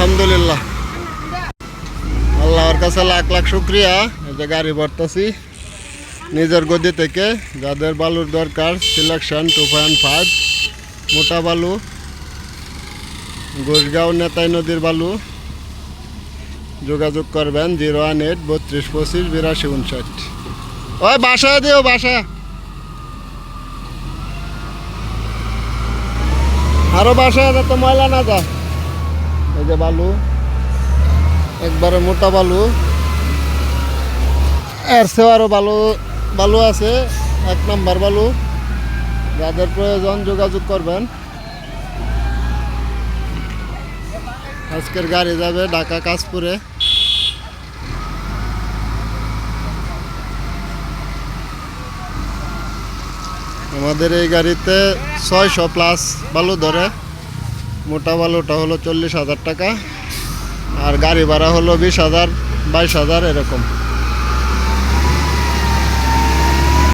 আলহামদুলিল্লাহ, আল্লাহর কাছে লাখ লাখ শুক্রিয়া। এই যে গাড়ি ভরতেছি নিজের গদি থেকে। যাদের বালুর দরকার, সিলেকশন 2.5 মোটা বালু, গোসগাঁও নেতাই নদীর বালু, যোগাযোগ করবেন 018 32 25 82 59। ওই বাসায় দিও, বাসা আরো বাসায় যাতে ময়লা না যায়। এই যে বালু, একবারে মোটা বালু, এর চেয়েও আরো বালু আছে, 1 নাম্বার বালু। যাদের প্রয়োজন যোগাযোগ করবেন। আজকের গাড়ি যাবে ঢাকা কাশপুরে। আমাদের এই গাড়িতে 600+ বালু ধরে। মোটা বালুটা হলো 40,000 টাকা, আর গাড়ি ভাড়া হলো 20,000 22,000 এরকম।